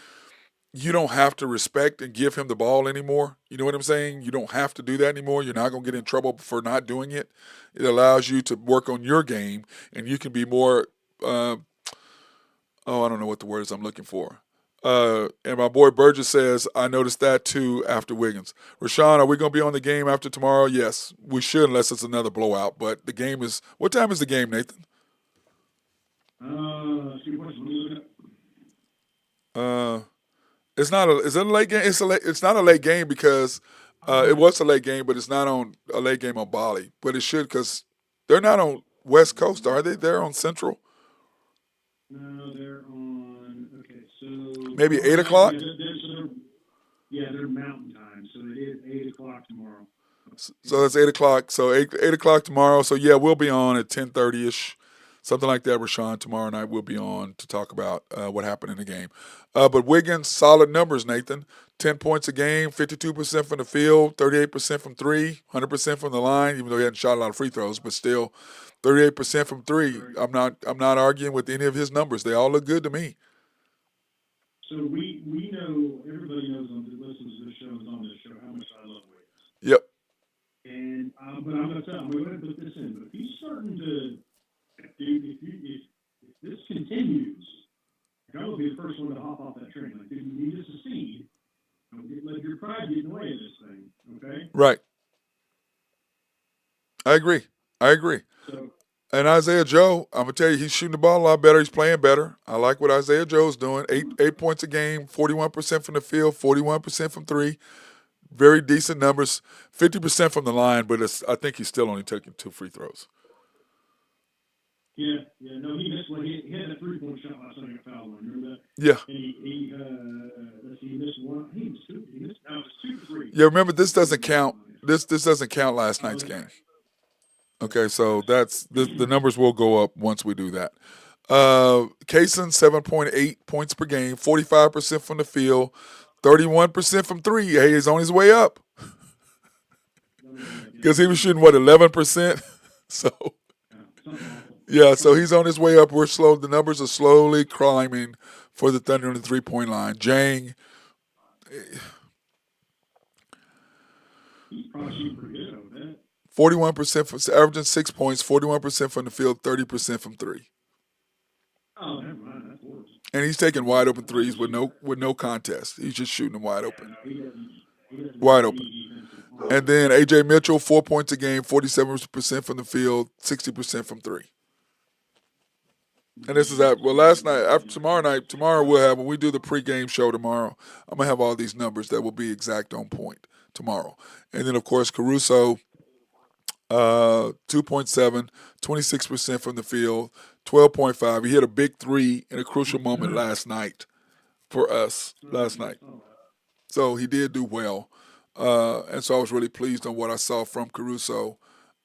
you don't have to respect and give him the ball anymore. You know what I'm saying? You don't have to do that anymore. You're not going to get in trouble for not doing it. It allows you to work on your game, and you can be more. Uh, I don't know what the word is I'm looking for. And my boy Burgess says, I noticed that too after Wiggins. Rashawn, are we going to be on the game after tomorrow? Yes, we should, unless it's another blowout. But the game is. What time is the game, Nathan? Good question. Let me look it up. It's not a. Is it a late game? It's not a late game because it was a late game, but it's not on a late game on Bali. But it should because they're not on West Coast, are they? They're on Central. No, they're on. Okay, so Maybe tomorrow 8 o'clock. night, they're Mountain Time, so it is 8 o'clock tomorrow. So that's 8 o'clock. So eight o'clock tomorrow. So yeah, we'll be on at 10:30 ish, something like that. Rashawn, tomorrow night we'll be on to talk about what happened in the game. But Wiggins, solid numbers, Nathan. 10 points a game, 52% from the field, 38% from three, 100% from the line. Even though he hadn't shot a lot of free throws, but still, 38% from three. I'm not arguing with any of his numbers. They all look good to me. So we know, everybody knows on the listens to this show is on this show how much I love Wiggins. Yep. And but I'm gonna tell I'm going to put this in. But if he's starting to, if this continues, I will be the first one to hop off that train. Like, dude, you need to succeed. Don't let your pride get in the way of this thing. Okay. Right. I agree. So And Isaiah Joe, I'm gonna tell you, he's shooting the ball a lot better. He's playing better. I like what Isaiah Joe's doing. Eight points a game, 41% from the field, 41% from three. Very decent numbers. 50% from the line, but I think he's still only taking 2 free throws. yeah, no, he missed one. He had a 3-point shot last night and foul one. Remember that? Yeah. And he missed one. He missed two. It was 2-3. Yeah. Remember, this doesn't count. This doesn't count last night's game. Okay, so that's the numbers will go up once we do that. Kaysen, 7.8 points per game, 45% from the field, 31% from three. Hey, he's on his way up because he was shooting 11%. So yeah, so he's on his way up. We're slow. The numbers are slowly climbing for the Thunder on the 3-point line. Jang, He's probably shooting pretty good over that. 41% for averaging 6 points, 41% from the field, 30% from three. Oh, never mind. That's worse. And he's taking wide open threes with no contest. He's just shooting them wide open. He doesn't Wide need open. defensive. And then A.J. Mitchell, 4 points a game, 47% from the field, 60% from three. And this is last night, tomorrow when we do the pregame show tomorrow, I'm going to have all these numbers that will be exact on point tomorrow. And then, of course, Caruso, 2.7, 26% from the field, 12.5. He hit a big three in a crucial moment last night for us last night. So he did do well. And so I was really pleased on what I saw from Caruso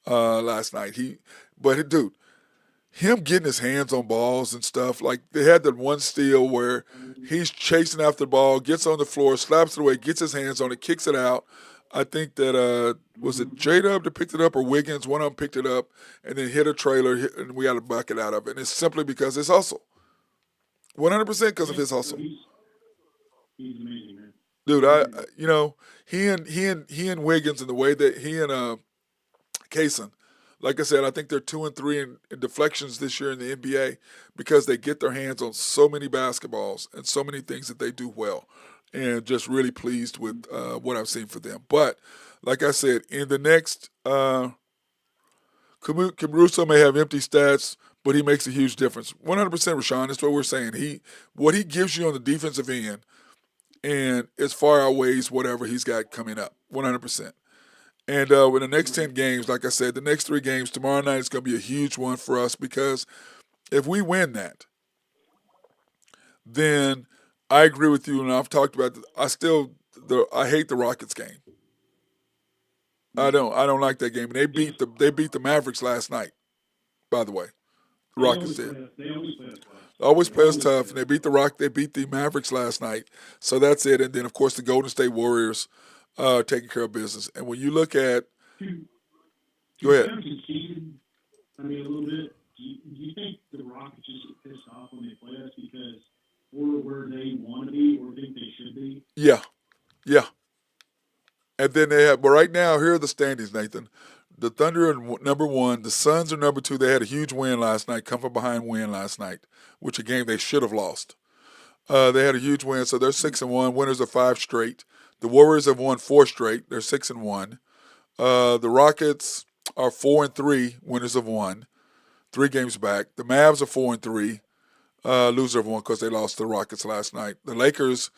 last night. Dude, him getting his hands on balls and stuff, like they had that one steal where he's chasing after the ball, gets on the floor, slaps it away, gets his hands on it, kicks it out. I think that was it J-Dub that picked it up or Wiggins? One of them picked it up and then hit a trailer, and we got a bucket out of it. And it's simply because his hustle. 100% because of his hustle. He's amazing, man. Dude, he and Wiggins and the way that he and Kaysen, like I said, I think they're 2 and 3 in deflections this year in the NBA because they get their hands on so many basketballs and so many things that they do well. And just really pleased with what I've seen for them. But like I said, in the next, Caruso may have empty stats, but he makes a huge difference. 100%, Rashawn. That's what we're saying. What he gives you on the defensive end, and as far outweighs whatever he's got coming up. 100%. And with the next 10 games, like I said, the next 3 games, tomorrow night is going to be a huge one for us because if we win that, then I agree with you, and I've talked about this. I hate the Rockets game. I don't like that game. And they beat the Mavericks last night, by the way. The Rockets did. They Always play us tough, and they beat the Mavericks last night. So that's it. And then of course the Golden State Warriors taking care of business. And when you look at go ahead. I mean, a little bit. Do you think the Rockets just get pissed off when they play us because we're where they want to be or think they should be. Yeah, yeah. And then they have, but right now, here are the standings, Nathan. The Thunder are number one. The Suns are number two. They had a huge win last night, come from behind win last night, which a game they should have lost. They had a huge win, so they're 6-1, winners of 5 straight. The Warriors have won 4 straight. They're 6-1. The Rockets are 4-3, winners of 1, 3 games back. The Mavs are 4-3, loser of 1 because they lost to the Rockets last night. The Lakers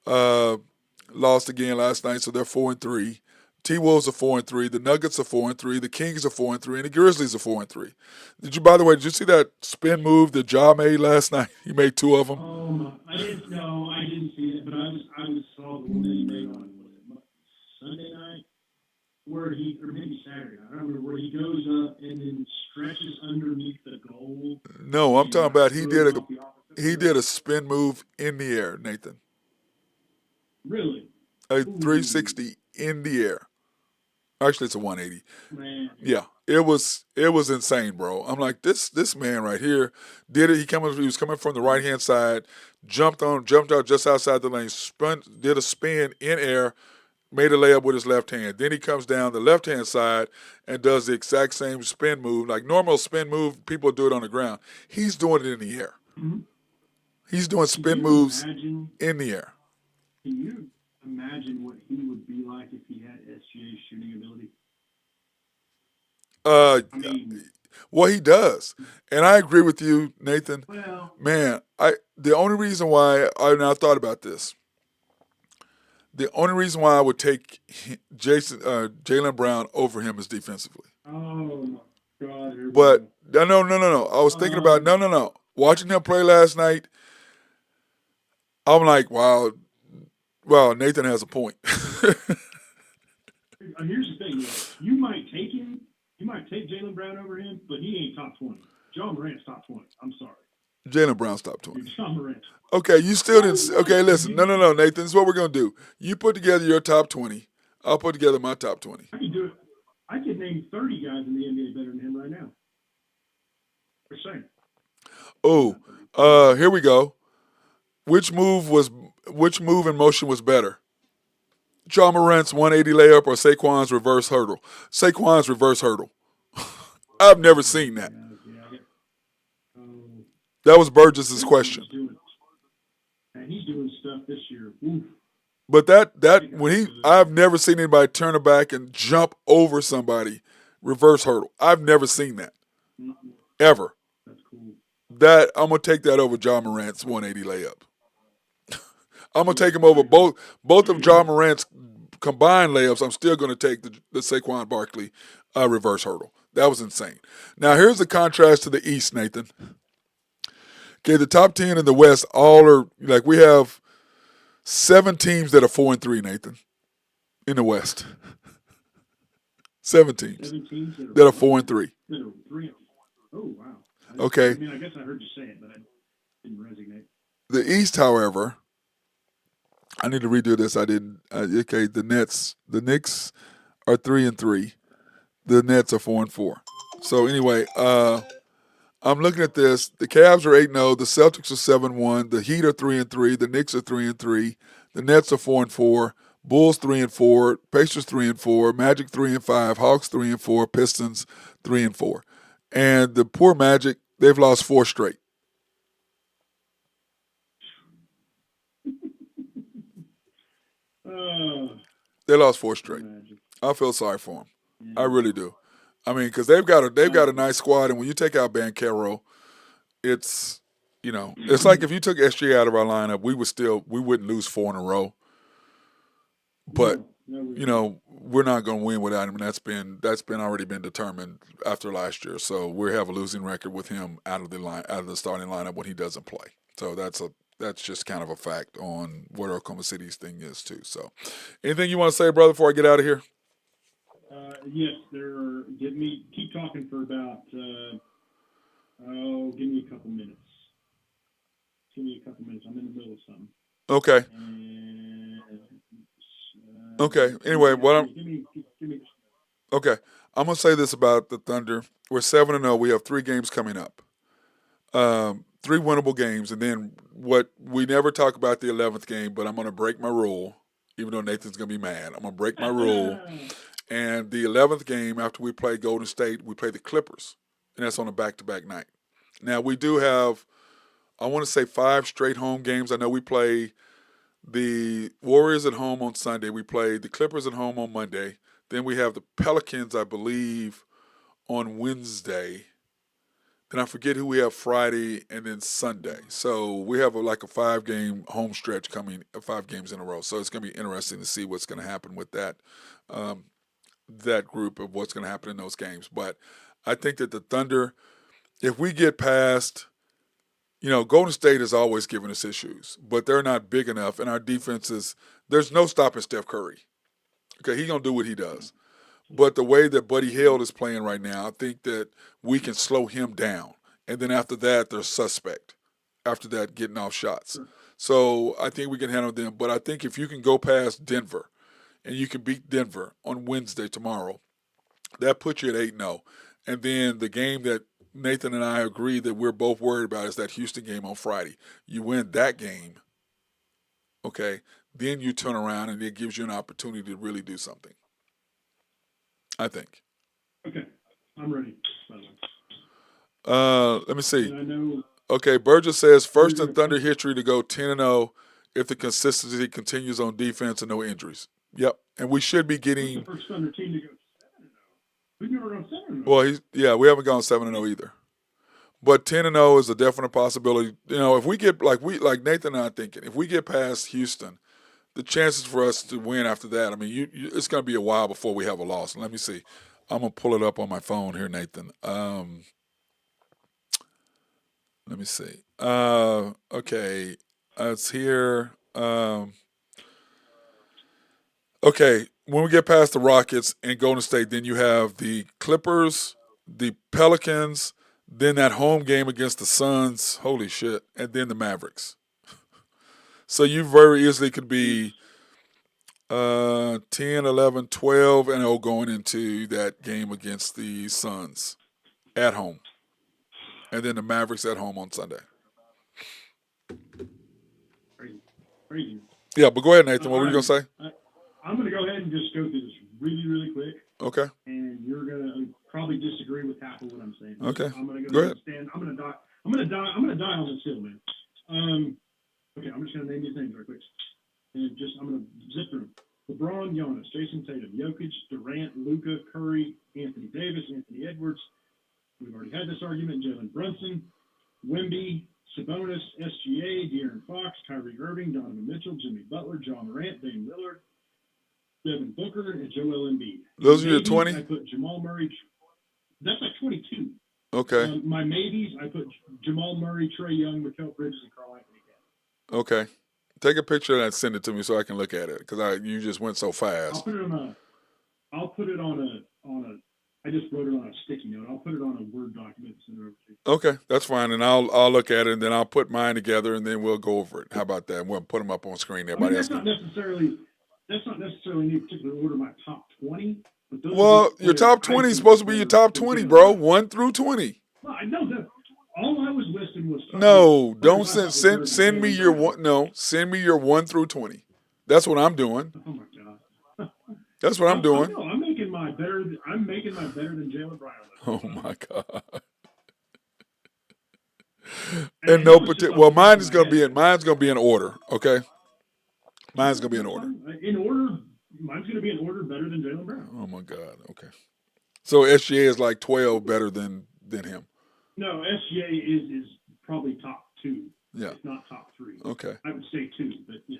lost again last night, so they're 4-3. T-Wolves are 4-3. The Nuggets are 4-3. The Kings are 4-3, and the Grizzlies are 4-3. By the way, did you see that spin move that Ja made last night? He made 2 of them. I didn't know. I didn't see it, but I saw the one that he made on Sunday night, or maybe Saturday night. I don't remember, where he goes up and then stretches underneath the goal. No, I'm talking about he did a spin move in the air, Nathan. Really? A 360 in the air. Actually, it's a 180. Man. Yeah, it was insane, bro. I'm like, this man right here did it. He was coming from the right hand side, jumped out just outside the lane, did a spin in air, made a layup with his left hand. Then he comes down the left hand side and does the exact same spin move. Like normal spin move, people do it on the ground. He's doing it in the air. Mm-hmm. He's doing spin moves in the air. Can you imagine what he would be like if he had SGA's shooting ability? Well, he does, and I agree with you, Nathan. Well, man, the only reason why I thought about this, the only reason why I would take Jaylen Brown over him is defensively. Oh my God! But no. I was thinking about no. Watching him play last night, I'm like, wow, Nathan has a point. Here's the thing: you might take him. You might take Jaylen Brown over him, but he ain't top 20. John Morant's top 20. I'm sorry. Jaylen Brown's top 20. John Morant. Okay, you still didn't. Okay, listen. No, Nathan. This is what we're going to do. You put together your top 20. I'll put together my top 20. I can do it. I could name 30 guys in the NBA better than him right now. For saying. Oh, here we go. Which move in motion was better? Ja Morant's 180 layup or Saquon's reverse hurdle? Saquon's reverse hurdle. I've never seen that. That was Burgess's question. And he's doing stuff this year. Oof. But I've never seen anybody turn it back and jump over somebody, reverse hurdle. I've never seen that. Ever. That's cool. I'm gonna take that over Ja Morant's 180 layup. I'm gonna take him over both of Ja Morant's combined layups. I'm still gonna take the Saquon Barkley reverse hurdle. That was insane. Now here's the contrast to the East, Nathan. Okay, the top 10 in the West all are like we have 7 teams that are 4-3, Nathan, in the West. 7 teams that are 4-3. Oh wow. Okay. I mean, I guess I heard you say it, but I didn't resonate. The East, however, I need to redo this. I didn't. Okay, the Knicks are 3-3. The Nets are 4-4. So anyway, I'm looking at this. The Cavs are 8-0. The Celtics are 7-1. The Heat are 3-3. The Knicks are 3-3. The Nets are 4-4. Bulls 3-4. Pacers 3-4. Magic 3-5. Hawks 3-4. Pistons 3-4. And the poor Magic, they've lost 4 straight. They lost 4 straight. I feel sorry for them. I really do. I mean, because they've got a nice squad, and when you take out Banchero, it's it's like if you took SG out of our lineup, we wouldn't lose 4 in a row. But we're not going to win without him, and that's been already been determined after last year. So we have a losing record with him out of the starting lineup when he doesn't play. So that's just kind of a fact on what Oklahoma City's thing is too. So, anything you want to say, brother, before I get out of here? Yes, keep talking for about, give me a couple minutes. I'm in the middle of something. Okay. Okay. Anyway, okay. I'm going to say this about the Thunder. We're 7-0. We have 3 games coming up. 3 winnable games, and then what we never talk about the 11th game, but I'm going to break my rule, even though Nathan's going to be mad. I'm going to break my rule. And the 11th game, after we play Golden State, we play the Clippers, and that's on a back-to-back night. Now, we do have, I want to say 5 straight home games. I know we play the Warriors at home on Sunday. We play the Clippers at home on Monday. Then we have the Pelicans, I believe, on Wednesday. Then I forget who we have Friday and then Sunday. So we have like a 5-game home stretch coming, 5 games in a row. So it's going to be interesting to see what's going to happen with that that group of what's going to happen in those games. But I think that the Thunder, if we get past, Golden State has always given us issues, but they're not big enough, and our defense is, there's no stopping Steph Curry. Okay, he's going to do what he does. But the way that Buddy Hield is playing right now, I think that we can slow him down. And then after that, they're suspect. After that, getting off shots. So I think we can handle them. But I think if you can go past Denver and you can beat Denver on Wednesday tomorrow, that puts you at 8-0. And then the game that Nathan and I agree that we're both worried about is that Houston game on Friday. You win that game, okay, then you turn around and it gives you an opportunity to really do something. I think. Okay, I'm ready. By the way. Let me see. And I know. Okay, Burgess says first in Thunder history to go 10-0 if the consistency continues on defense and no injuries. Yep, and we should be getting. The first Thunder team to go 7-0. We've never gone 7-0. Well, we haven't gone 7-0 either. But 10-0 is a definite possibility. If we get like Nathan and I are thinking, if we get past Houston, the chances for us to win after that, I mean, it's going to be a while before we have a loss. Let me see. I'm going to pull it up on my phone here, Nathan. Let me see. Okay. It's here. Okay. When we get past the Rockets and Golden State, then you have the Clippers, the Pelicans, then that home game against the Suns. Holy shit. And then the Mavericks. So you very easily could be 10, 11, 12, and 0 going into that game against the Suns at home. And then the Mavericks at home on Sunday. Crazy. Yeah, but go ahead, Nathan. What were you going to say? I'm going to go ahead and just go through this really, really quick. Okay. And you're going to probably disagree with half of what I'm saying. Okay. I'm going to go ahead. Stand. I'm going to die. I'm going to die on this hill, man. Okay, I'm just going to name these names real quick. And I'm going to zip through them. LeBron, Giannis, Jason Tatum, Jokic, Durant, Luka, Curry, Anthony Davis, Anthony Edwards. We've already had this argument. Jalen Brunson, Wemby, Sabonis, SGA, De'Aaron Fox, Kyrie Irving, Donovan Mitchell, Jimmy Butler, John Morant, Dame Lillard, Devin Booker, and Joel Embiid. Those are your 20? I put Jamal Murray. That's like 22. Okay. My maybes, I put Jamal Murray, Trae Young, Mikal Bridges, and Karl Anthony Towns. Okay. Take a picture of that and send it to me so I can look at it because you just went so fast. I'll put it on a. I just wrote it on a sticky note. I'll put it on a Word document. And send it over to you. Okay, that's fine, and I'll look at it and then I'll put mine together and then we'll go over it. How about that? We'll put them up on screen. Everybody that's not necessarily in any particular order. My top 20. Your top 20 is supposed to be your top 20, bro. 1 through 20. Well, I know that. All I was listing was. No, don't send me your one. No, send me your 1 through 20. That's what I'm doing. Oh my god. That's what I'm doing. I'm making my better than Jalen Brown. Oh my god. And no particular. Well, mine's gonna be in order. Okay. Mine's gonna be in order. In order. Mine's gonna be in order better than Jalen Brown. Oh my god. Okay. So SGA is like 12 better than him. No, SGA is probably top 2. Yeah. It's not top 3. Okay. I would say 2, but yeah.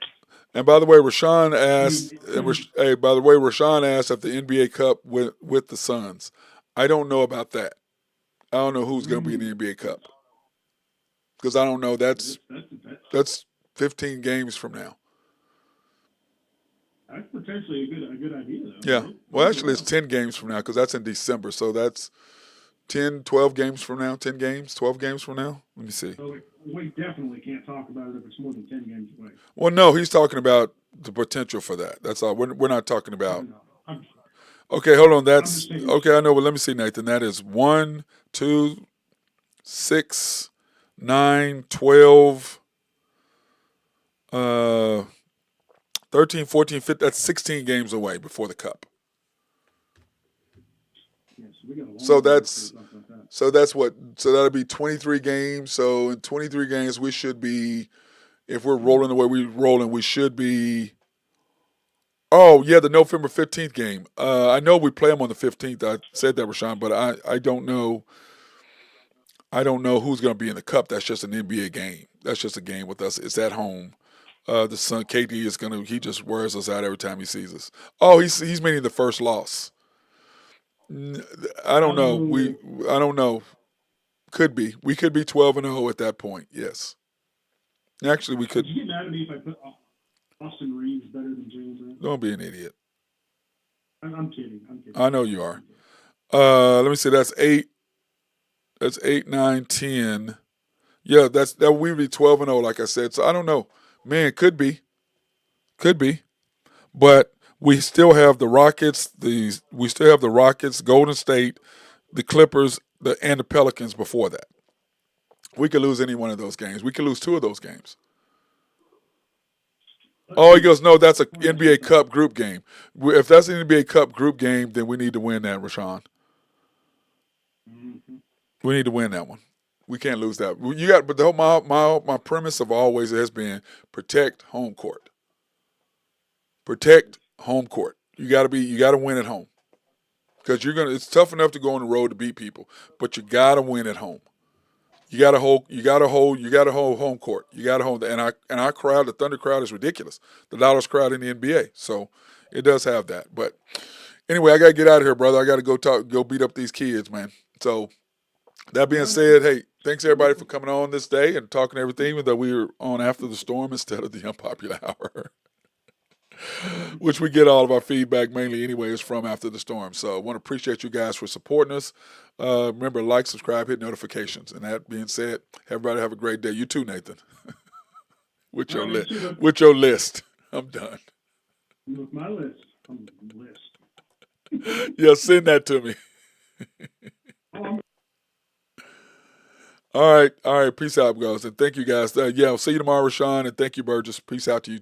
And by the way, Rashawn asked. Rashawn asked if the NBA Cup with the Suns. I don't know about that. I don't know who's going to be in the NBA Cup because I don't know. That's 15 games from now. That's potentially a good idea, though. Yeah. Well, actually, it's 10 games from now because that's in December. So that's 10, 12 games from now. 10 games, 12 games from now. Let me see. So we definitely can't talk about it if it's more than 10 games away. Well, no, he's talking about the potential for that. That's all. We're not talking about. Okay, hold on. That's okay. I know, but let me see, Nathan. That is 1, 2, 6. 9, 12, 13, 14, 15. That's 16 games away before the Cup. Yeah, so we got a long So way to go that's before we talk about that. so that's what. So that'll be 23 games. So in 23 games, we should be, if we're rolling the way we're rolling, we should be. Oh yeah, the November 15th game. I know we play them on the 15th. I said that, Rashawn, but I don't know. I don't know who's going to be in the Cup. That's just an NBA game. That's just a game with us. It's at home. The son KD is gonna. He just wears us out every time he sees us. Oh, he's meaning the first loss. I don't know. I don't know. Could be. We could be 12-0 at that point. Yes. Actually, we could. Would you get mad at me if I put Austin Reeves better than James Harden? Don't be an idiot. I'm kidding. I'm kidding. I know you are. Let me see. That's 8. That's 8, 9, 10. Yeah, that we would be 12-0, like I said. So I don't know. Man, could be. Could be. But we still have the Rockets, we still have the Rockets, Golden State, the Clippers, and the Pelicans before that. We could lose any one of those games. We could lose 2 of those games. Oh, he goes, no, that's an NBA Cup group game. If that's an NBA Cup group game, then we need to win that, Rashawn. Mm-hmm. We need to win that one. We can't lose that. But the whole, my premise of always has been protect home court. Protect home court. You got to win at home, because it's tough enough to go on the road to beat people, but you got to win at home. You got to hold home court. You got to hold, and our crowd, the Thunder crowd, is ridiculous. The loudest crowd in the NBA, so it does have that. But anyway, I got to get out of here, brother. I got to go beat up these kids, man. So that being said, hey, thanks everybody for coming on this day and talking everything, even though we were on after the storm instead of the unpopular hour. Which we get all of our feedback mainly anyways from after the storm. So I want to appreciate you guys for supporting us. Remember, like, subscribe, hit notifications. And that being said, everybody have a great day. You too, Nathan. with your list. I'm done. With my list. List. Yeah, send that to me. All right. Peace out, guys. And thank you guys. I'll see you tomorrow, Rashawn. And thank you, Burgess. Peace out to you too.